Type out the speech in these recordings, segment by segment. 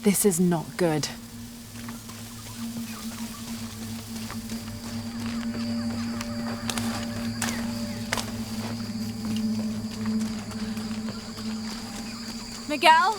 This is not good. Miguel?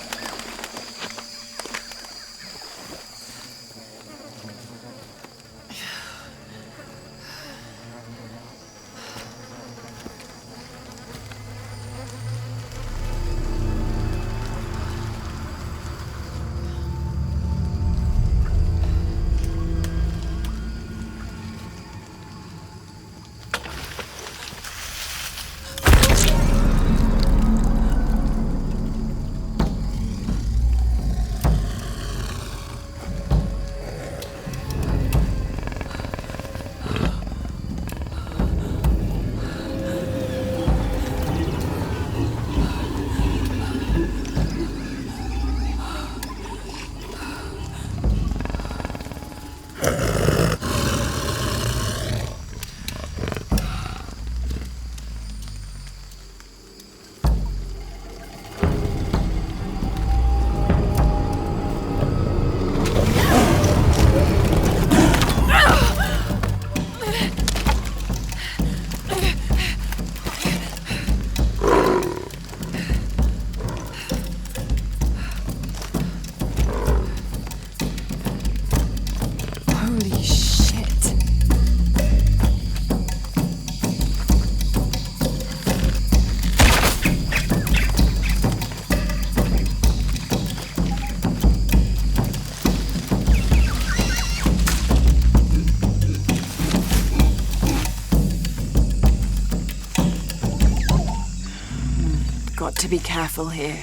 Got to be careful here.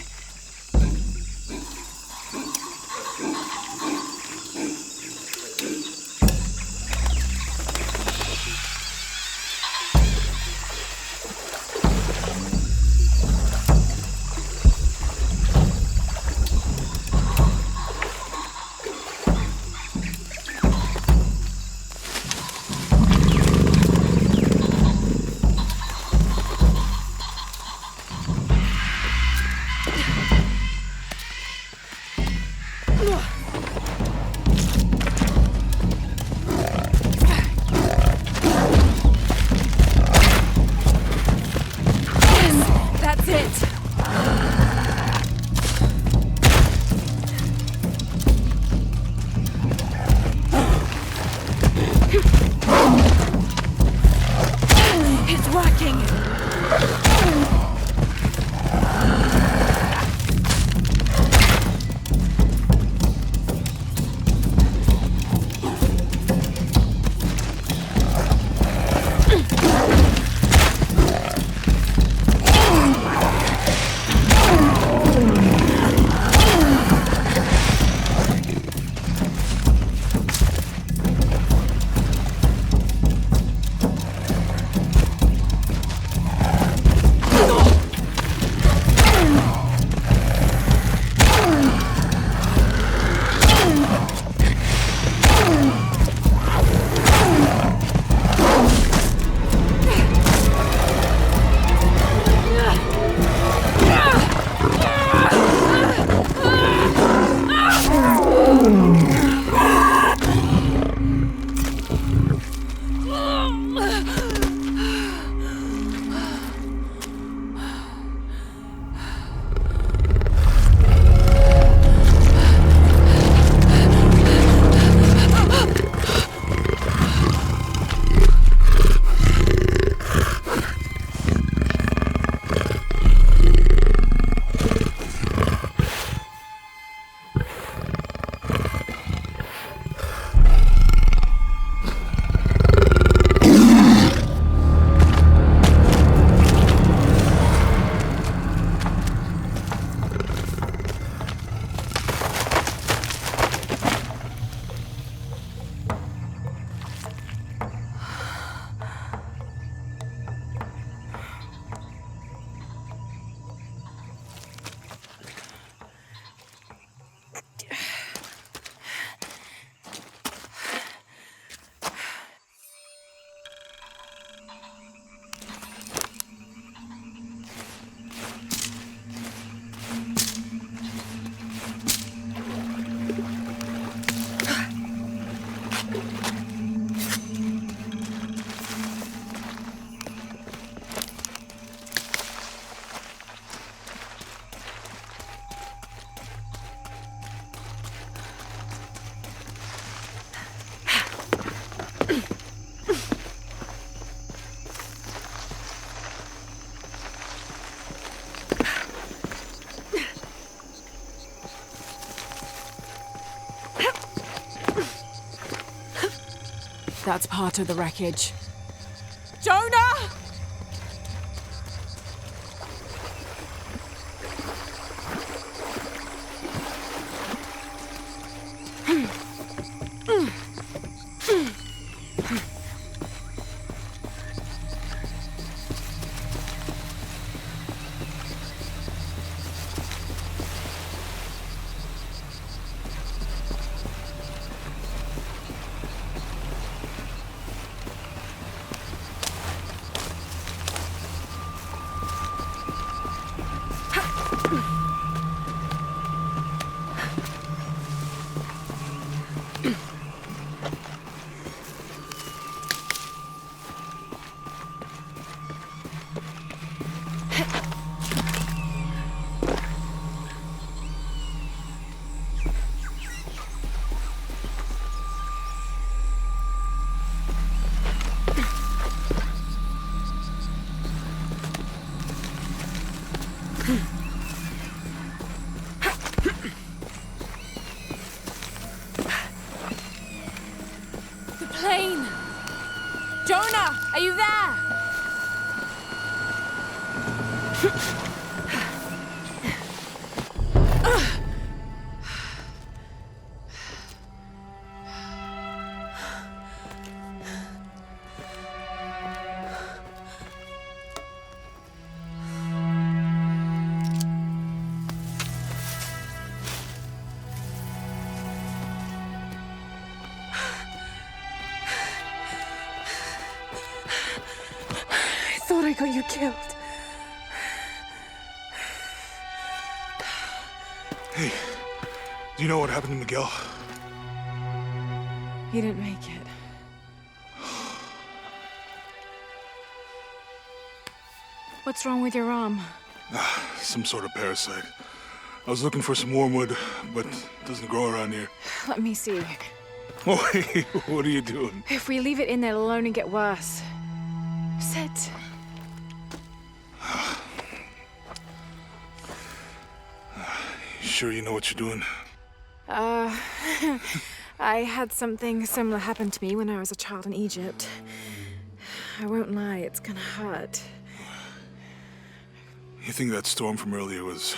That's part of the wreckage. Jonah! Plane! Jonah, are you there? I thought I got you killed. Hey, do you know what happened to Miguel? He didn't make it. What's wrong with your arm? Some sort of parasite. I was looking for some wormwood, but it doesn't grow around here. Let me see. Oh, hey, what are you doing? If we leave it in there, it'll only get worse. Sit. Sure you know what you're doing? I had something similar happen to me when I was a child in Egypt. I won't lie, it's gonna hurt. You think that storm from earlier was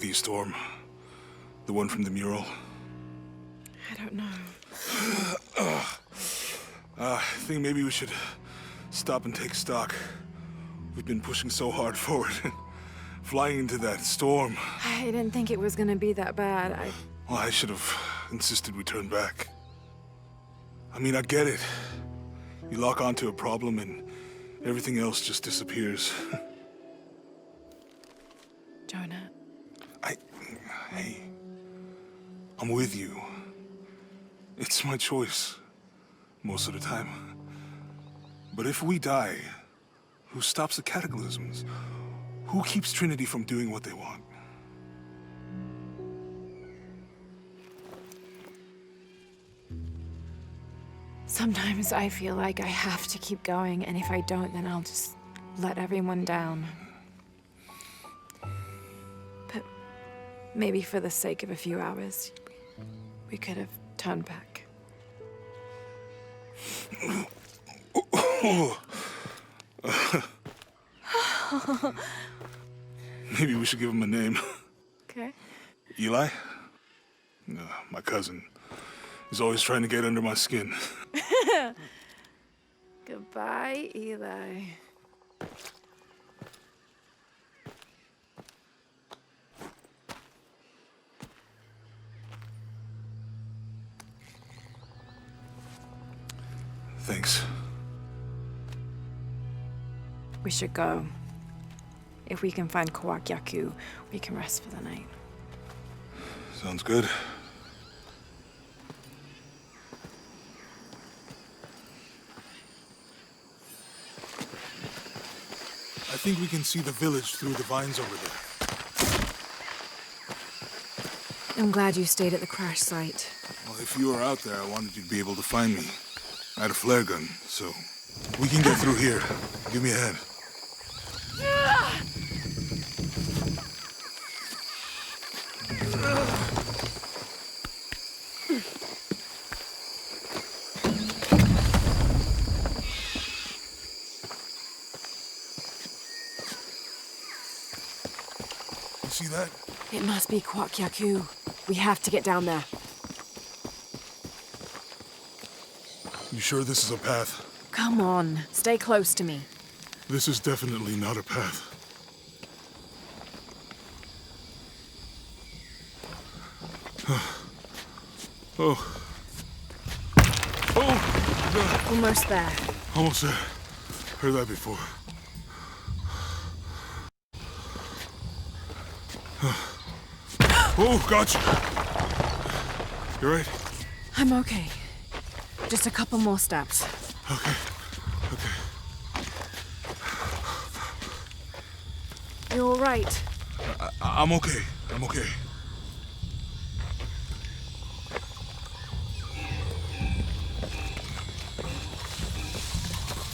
the storm? The one from the mural? I don't know. I think maybe we should stop and take stock. We've been pushing so hard forward. Flying into that storm. I didn't think it was gonna be that bad. Well, I should have insisted we turn back. I mean, I get it. You lock onto a problem and everything else just disappears. Jonah. Hey, I'm with you. It's my choice, most of the time. But if we die, who stops the cataclysms? Who keeps Trinity from doing what they want? Sometimes I feel like I have to keep going, and if I don't, then I'll just let everyone down. But maybe for the sake of a few hours, we could have turned back. Maybe we should give him a name. Okay. Eli? My cousin. He's always trying to get under my skin. Goodbye, Eli. Thanks. We should go. If we can find Kawakyaku, we can rest for the night. Sounds good. I think we can see the village through the vines over there. I'm glad you stayed at the crash site. Well, if you were out there, I wanted you to be able to find me. I had a flare gun, so we can get through here. Give me a hand. It must be Kwakyaku. We have to get down there. You sure this is a path? Come on, stay close to me. This is definitely not a path. Oh. Oh! God. Almost there. Almost there. Heard that before. Oh, gotcha! You right? I'm okay. Just a couple more steps. Okay. Okay. You all right? I'm okay. I'm okay.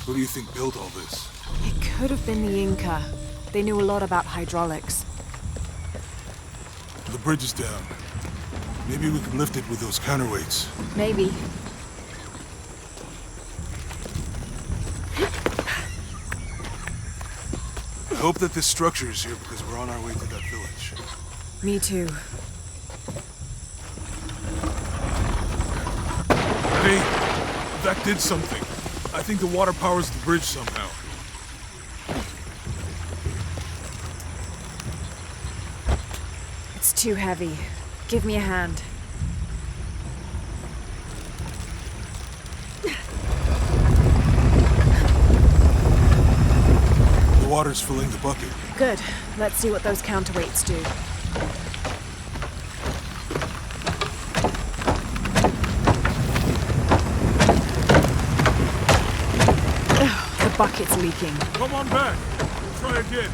Who do you think built all this? It could have been the Inca. They knew a lot about hydraulics. The bridge is down. Maybe we can lift it with those counterweights. Maybe. I hope that this structure is here because we're on our way to that village. Me too. Hey, that did something. I think the water powers the bridge somehow. It's too heavy. Give me a hand. The water's filling the bucket. Good. Let's see what those counterweights do. Ugh, the bucket's leaking. Come on back. We'll try again.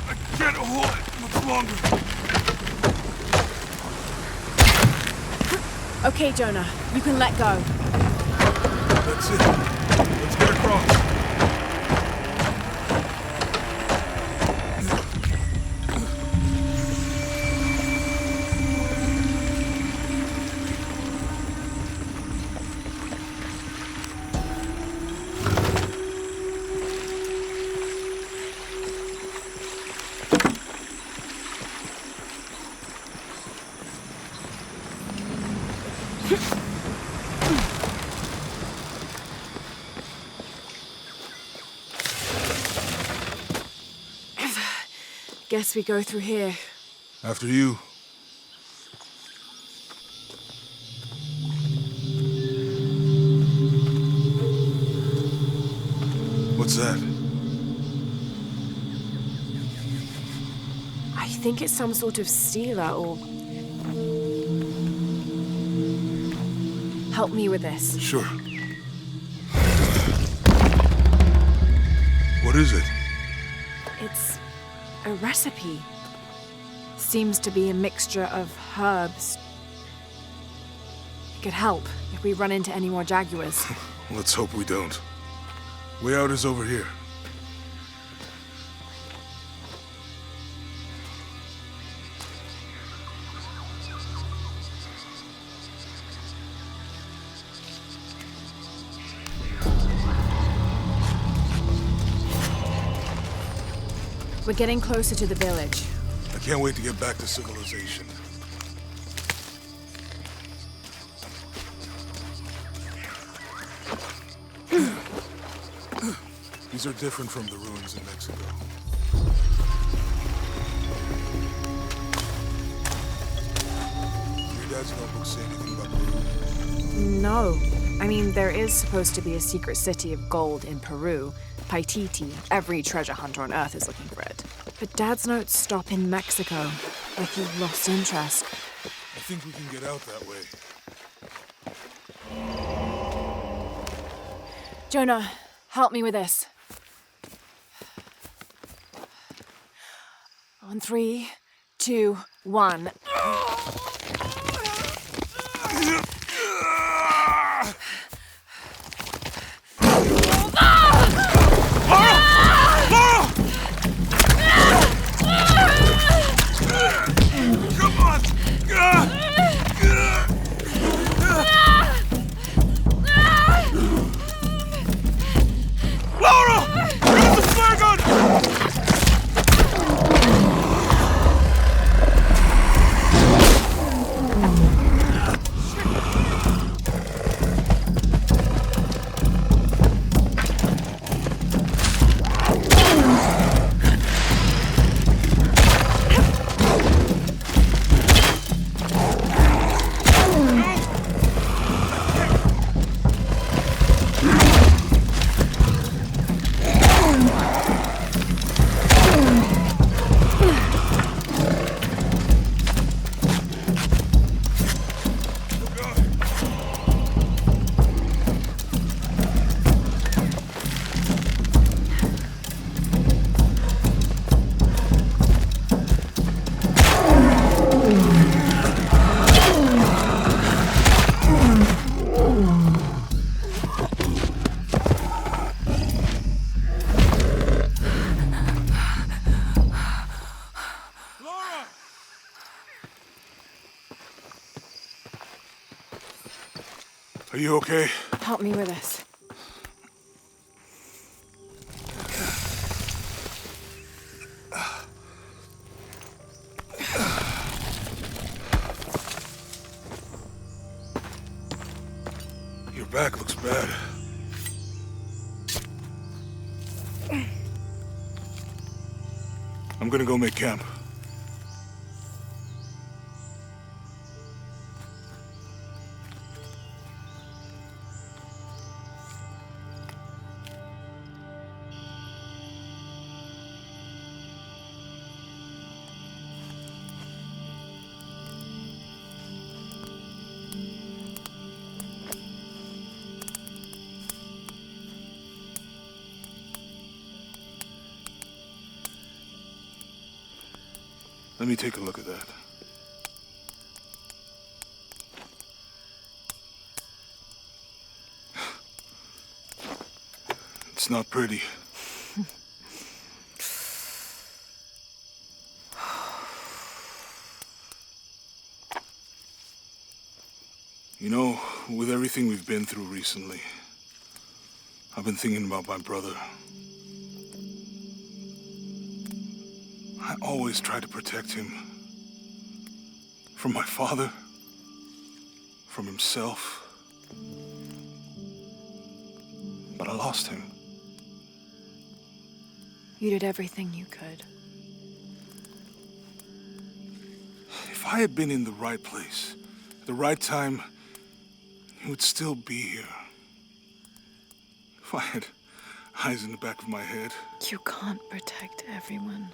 I can't hold it much longer. Okay, Jonah. You can let go. That's it. Let's get across. Guess we go through here. After you. What's that? I think it's some sort of sealer or... Help me with this. Sure. What is it? It's a recipe. Seems to be a mixture of herbs. It could help if we run into any more jaguars. Let's hope we don't. Way out is over here. We're getting closer to the village. I can't wait to get back to civilization. These are different from the ruins in Mexico. Your dad's notebook say anything about Peru? No. I mean, there is supposed to be a secret city of gold in Peru. Paititi. Every treasure hunter on Earth is looking for it. But Dad's notes stop in Mexico. Like he lost interest. I think we can get out that way. Jonah, help me with this. On 3, 2, 1. Laura! Are you okay? Help me with this. Your back looks bad. I'm gonna go make camp. Let me take a look at that. It's not pretty. You know, with everything we've been through recently, I've been thinking about my brother. I always tried to protect him. From my father. From himself. But I lost him. You did everything you could. If I had been in the right place, at the right time, he would still be here. If I had eyes in the back of my head. You can't protect everyone.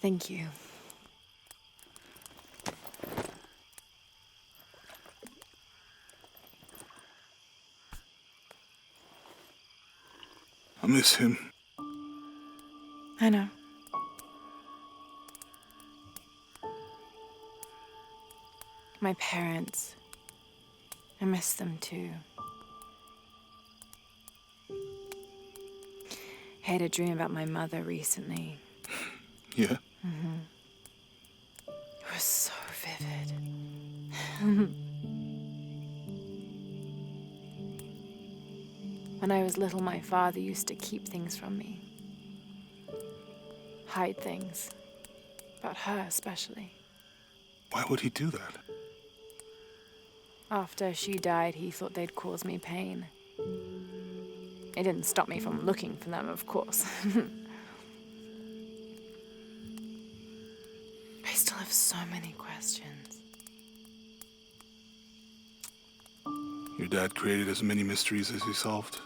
Thank you. I miss him. I know. My parents. I miss them too. I had a dream about my mother recently. Yeah? It was so vivid. When I was little, my father used to keep things from me. Hide things. About her, especially. Why would he do that? After she died, he thought they'd cause me pain. It didn't stop me from looking for them, of course. I still have so many questions. Your dad created as many mysteries as he solved.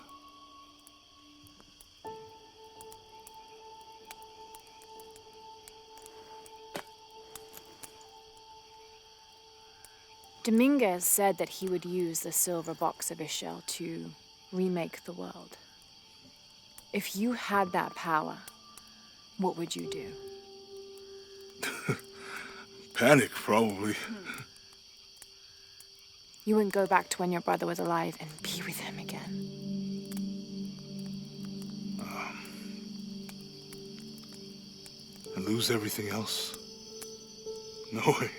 Dominguez said that he would use the silver box of Ishel to remake the world. If you had that power, what would you do? Panic, probably. You wouldn't go back to when your brother was alive and be with him again. And lose everything else? No way.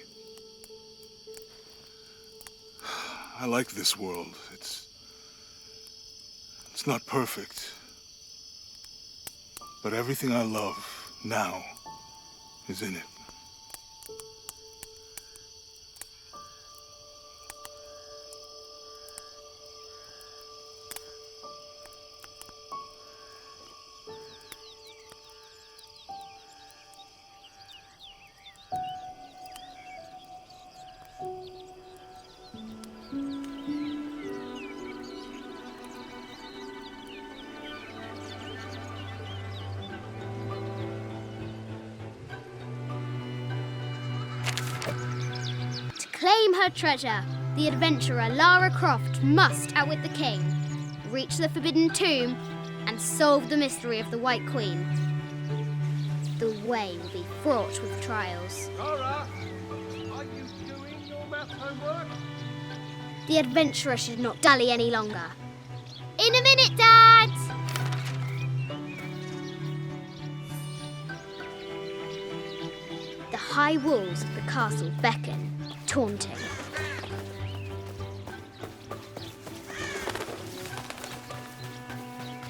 I like this world. It's not perfect. But everything I love now is in it. Claim her treasure. The adventurer Lara Croft must outwit the king, reach the forbidden tomb, and solve the mystery of the White Queen. The way will be fraught with trials. Lara, are you doing your math homework? The adventurer should not dally any longer. In a minute, Dad! The high walls of the castle beckon, taunting.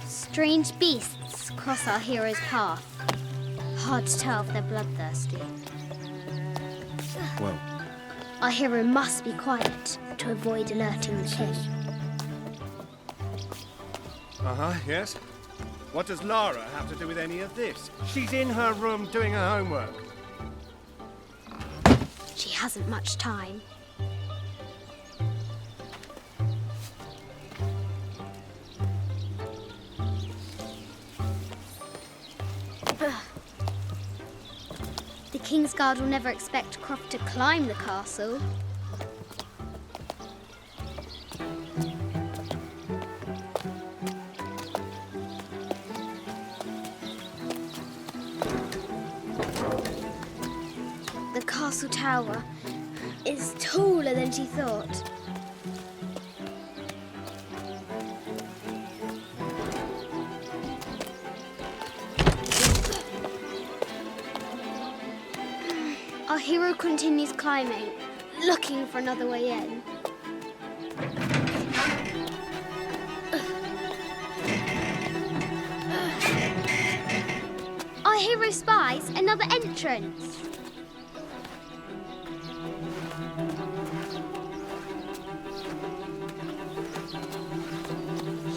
Strange beasts cross our hero's path. Hard to tell if they're bloodthirsty. Well, Our hero must be quiet to avoid alerting the king. yes? What does Lara have to do with any of this? She's in her room doing her homework. She hasn't much time. The King's Guard will never expect Croft to climb the castle. The castle tower is taller than she thought. Our hero continues climbing, looking for another way in. Our hero spies another entrance.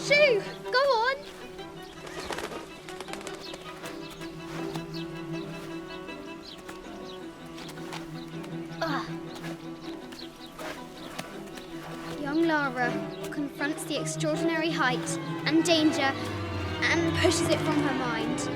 Shoo! Go on! Young Lara confronts the extraordinary height and danger and pushes it from her mind.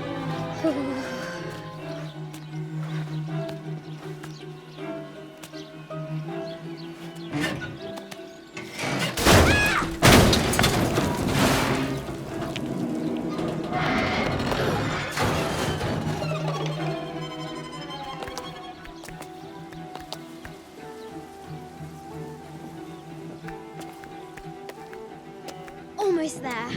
Almost there.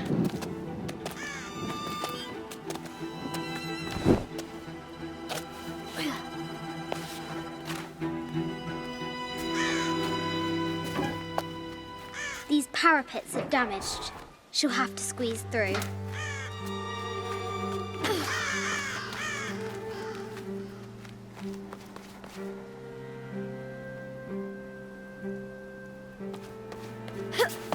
These parapets are damaged. She'll have to squeeze through.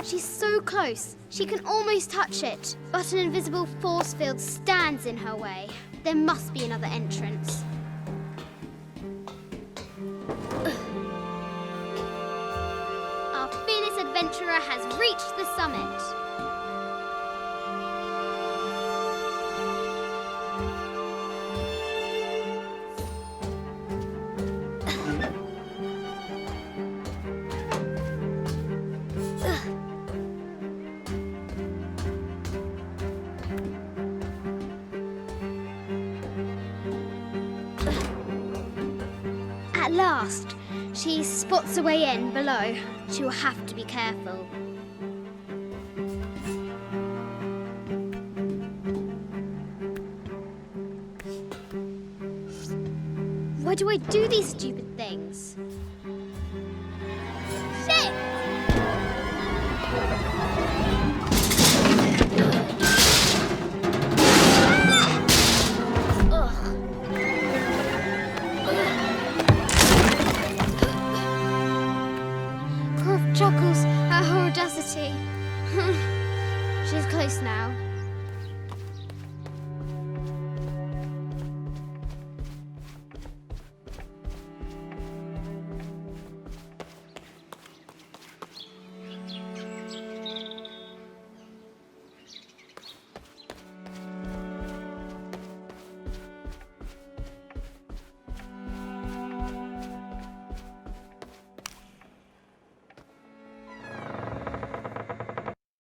She's so close, she can almost touch it, but an invisible force field stands in her way. There must be another entrance. Our fearless adventurer has reached the summit. At last, she spots a way in below. She will have to be careful. Why do I do these stupid things? Shit! Croft chuckles at her audacity. She's close now.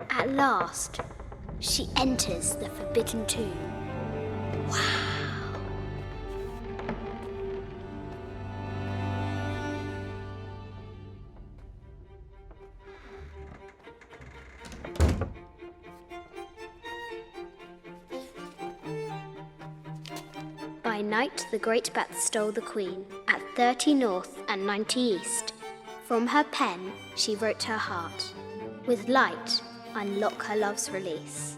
At last, she enters the Forbidden Tomb. Wow! By night, the great bat stole the queen at 30 north and 90 east. From her pen, she wrote her heart. With light, unlock her love's release.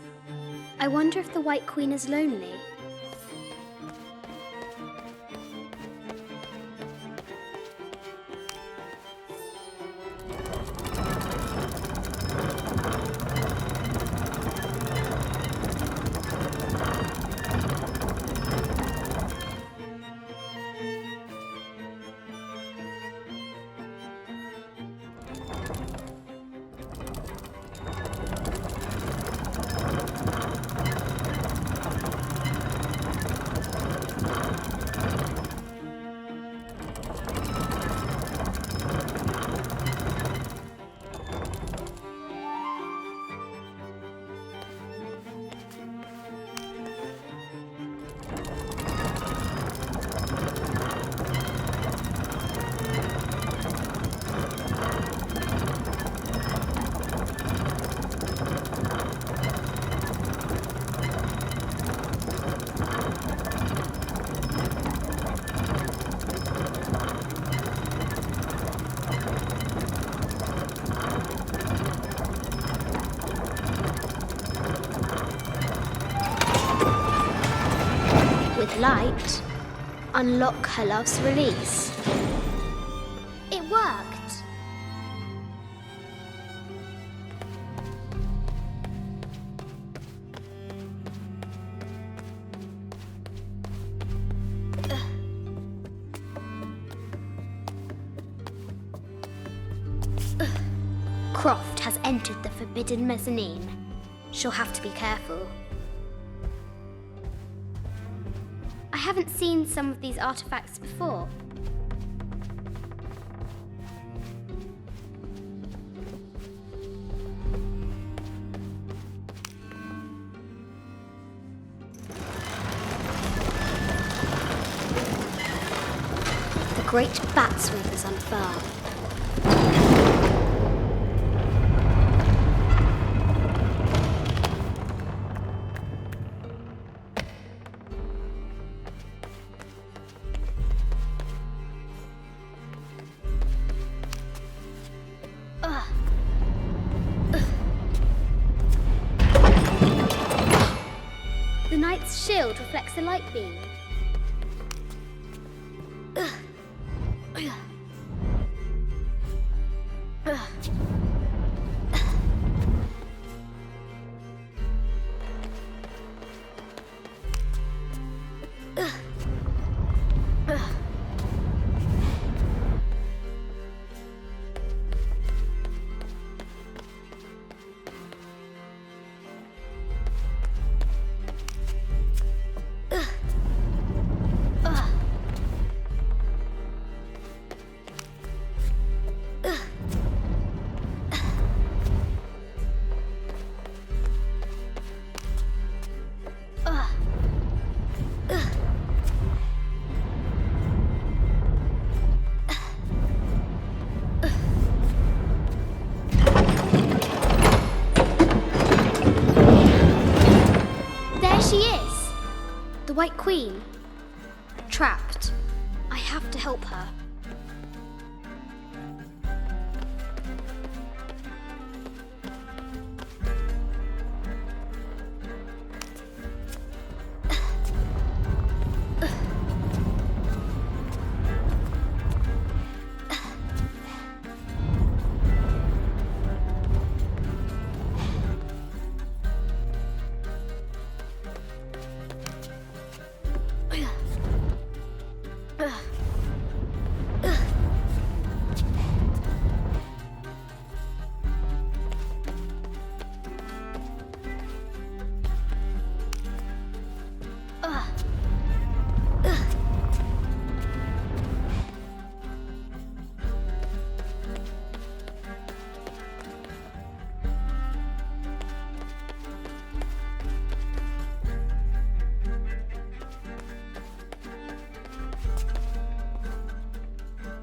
I wonder if the White Queen is lonely. With light, unlock her love's release. It worked. Croft has entered the forbidden mezzanine. She'll have to be careful. I haven't seen some of these artifacts before. The great bat sweep is unfurled. The knight's shield reflects the light beam. The White Queen. Trapped. I have to help her.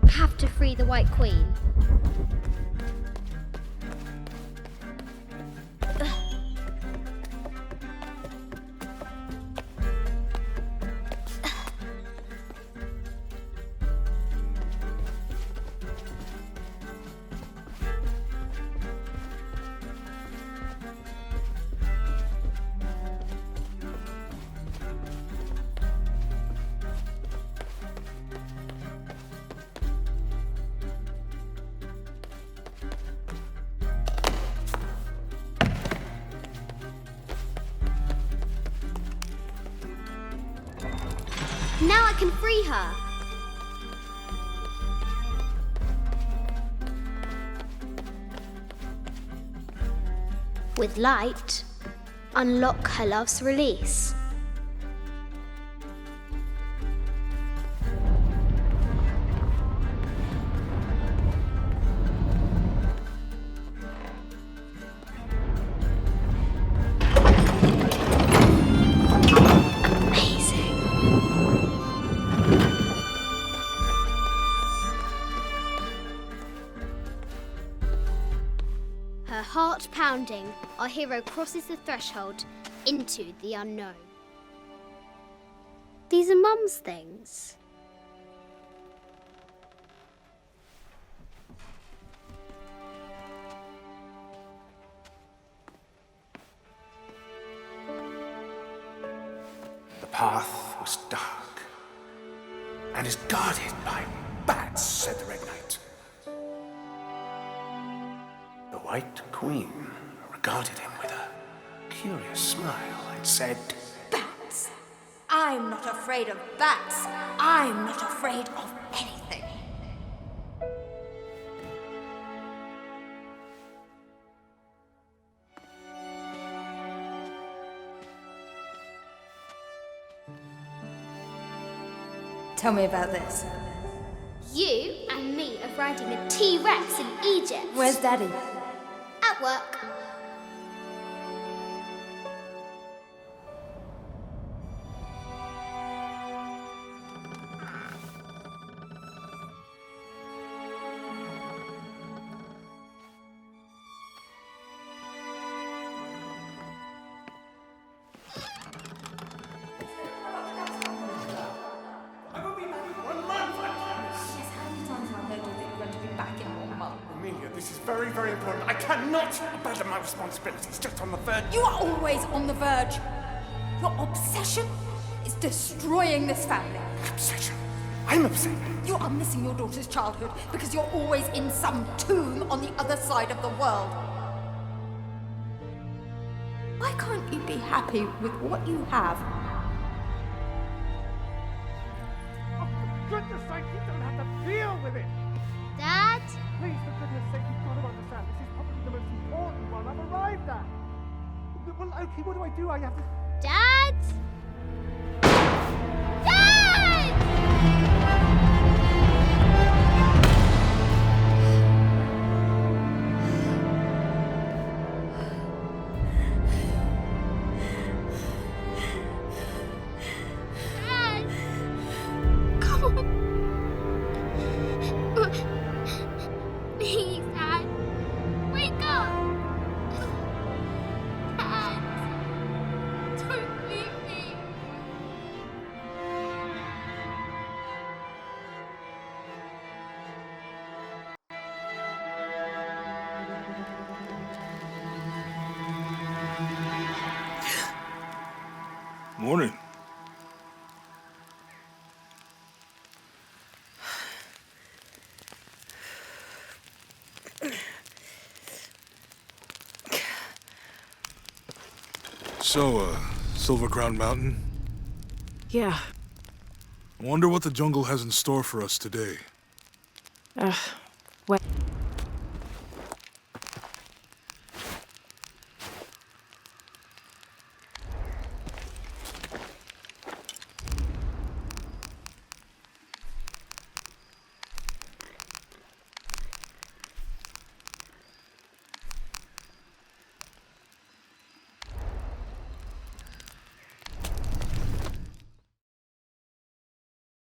Have to free the White Queen. Now I can free her. With light, unlock her love's release. Her heart pounding, our hero crosses the threshold into the unknown. These are Mum's things. The path was dark and is guarded by bats, said the Red Knight. The White Queen regarded him with a curious smile and said, Bats! I'm not afraid of bats. I'm not afraid of anything. Tell me about this. You and me are riding a T-Rex in Egypt. Where's Daddy? At work. Amelia, this is very, very important. I cannot abandon my responsibilities just on the verge. You are always on the verge. Your obsession is destroying this family. Obsession. I'm upset. You are missing your daughter's childhood because you're always in some tomb on the other side of the world. Why can't you be happy with what you have? Oh, for goodness sake, you don't have to deal with it. Dad? Please, for goodness sake, you've got to understand. This is probably the most important one I've arrived at. Well, okay, what do I do? I have to... Dad? Dad! Dad! Come on. Please, Dad. Wake up. Dad. Don't leave me. Morning. So, Silver Crown Mountain? Yeah. I wonder what the jungle has in store for us today. Well,